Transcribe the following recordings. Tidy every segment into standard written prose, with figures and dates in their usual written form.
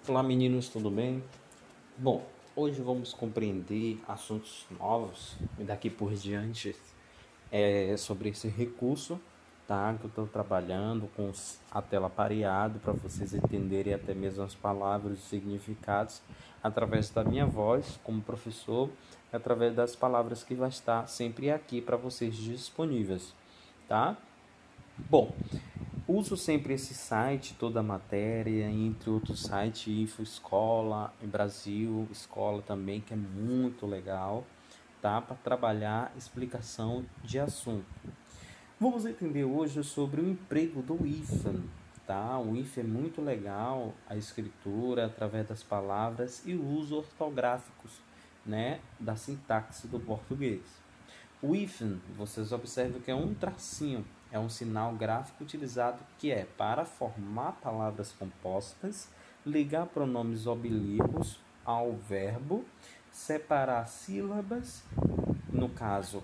Olá meninos, tudo bem? Bom, hoje vamos compreender assuntos novos e daqui por diante sobre esse recurso, tá? Que eu estou trabalhando com a tela pareado para vocês entenderem até mesmo as palavras e os significados através da minha voz como professor, através das palavras que vai estar sempre aqui para vocês disponíveis, tá? Bom, uso sempre esse site, toda a matéria, entre outros sites, Info Escola, em Brasil, Escola também, que é muito legal, tá? Para trabalhar explicação de assunto. Vamos entender hoje sobre o emprego do hífen, tá? O hífen é muito legal, a escritura através das palavras e o uso ortográficos, né? Da sintaxe do português. O hífen, vocês observam que é um tracinho, é um sinal gráfico utilizado que é para formar palavras compostas, ligar pronomes oblíquos ao verbo, separar sílabas, no caso,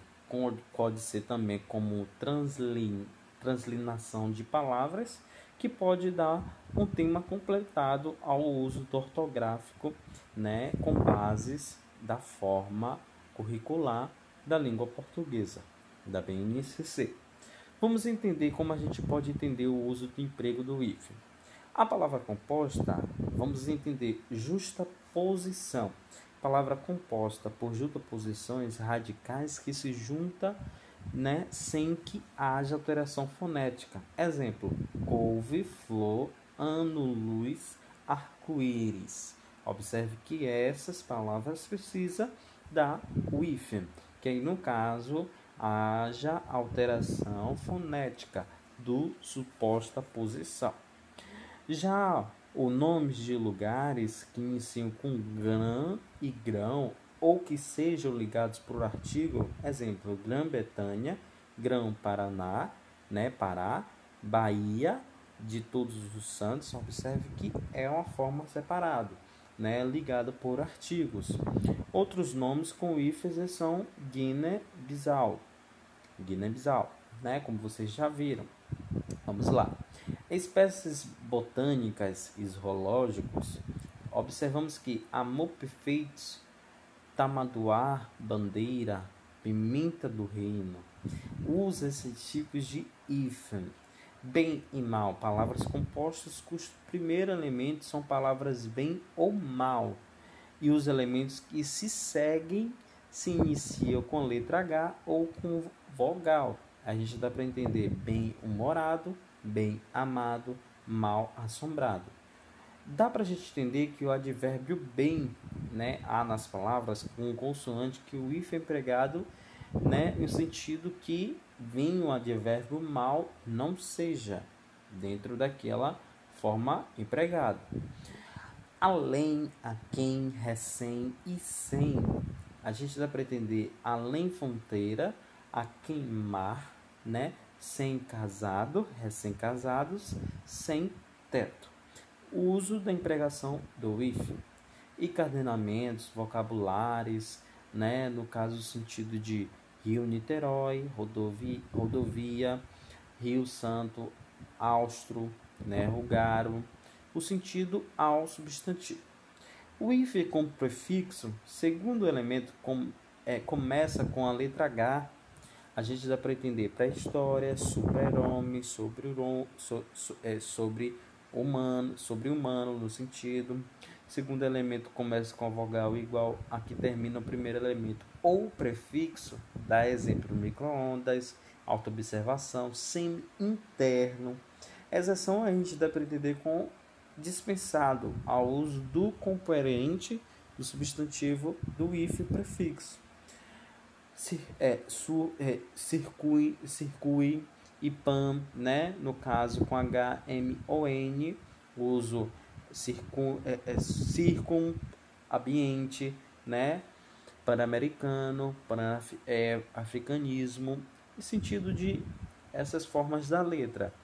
pode ser também como translinação de palavras, que pode dar um tema completado ao uso do ortográfico, né, com bases da forma curricular da língua portuguesa, da BNCC. Vamos entender como a gente pode entender o uso do emprego do hífen. A palavra composta, vamos entender justaposição. Palavra composta por justaposições radicais que se juntam, né, sem que haja alteração fonética. Exemplo: couve, flor, ano, luz, arco-íris. Observe que essas palavras precisam dar o hífen, que aí no caso haja alteração fonética do suposta posição. Já os nomes de lugares que iniciam com grã e grão ou que sejam ligados por artigo, exemplo, Grã-Bretanha, Grão-Paraná, né, Pará, Bahia de Todos os Santos, observe que é uma forma separada, né, ligada por artigos. Outros nomes com hífens são Guiné-Bissau, né, como vocês já viram. Vamos lá. Espécies botânicas e zoológicos, observamos que amor perfeito, tamanduá, bandeira, pimenta do reino, usa esses tipos de hífen. Bem e mal, palavras compostas cujos primeiros elementos são palavras bem ou mal, e os elementos que se seguem se iniciam com letra H ou com vogal. A gente dá para entender bem-humorado, bem-amado, mal-assombrado. Dá para a gente entender que o advérbio bem, né, há nas palavras com consoante que o hífen é empregado, né, no sentido que vem o advérbio mal não seja dentro daquela forma empregada. Além, a quem, recém e sem. A gente dá para entender além fronteira, a queimar, né? Sem casado, recém-casados, sem teto. O uso da empregação do hífen. Encadenamentos, vocabulares, né? No caso, o sentido de Rio-Niterói, rodovia, Rio Santo, austro, né? Rugaro. O sentido ao substantivo. O hífen com prefixo, segundo elemento, começa com a letra H. A gente dá para entender pré-história, super-homem, sobre humano no sentido. Segundo elemento começa com a vogal igual a que termina o primeiro elemento. Ou prefixo, dá exemplo micro-ondas, autoobservação, semi-interno. Exceção a gente dá para entender com dispensado ao uso do componente do substantivo do hífen prefixo. Circui e pan, né? No caso com HMON, uso circum, ambiente, né? Pan-americano, pan-africanismo, e sentido de essas formas da letra.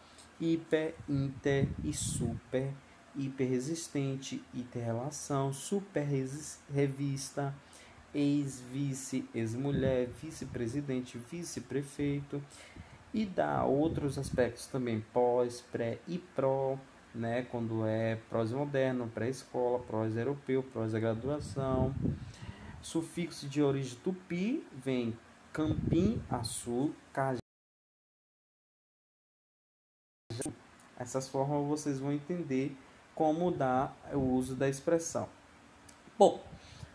Hiper, inter e super, hiperresistente, interrelação, super revista, ex-vice, ex-mulher, vice-presidente, vice-prefeito, e dá outros aspectos também, pós, pré e pró, né? Quando é prosa moderno, pré-escola, prosa europeu, prosa graduação. Sufixo de origem tupi vem campim, açu, caju. Essas formas vocês vão entender como dar o uso da expressão. Bom,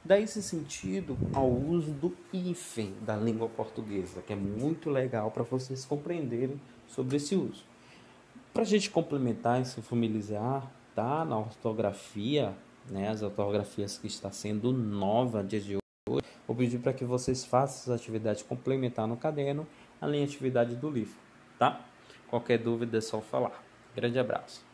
dá esse sentido ao uso do hífen da língua portuguesa, que é muito legal para vocês compreenderem sobre esse uso. Para a gente complementar e se familiarizar, tá? Na ortografia, né? As ortografias que está sendo nova dia de hoje, vou pedir para que vocês façam as atividades complementar no caderno, além da atividade do livro, tá? Qualquer dúvida é só falar. Grande abraço.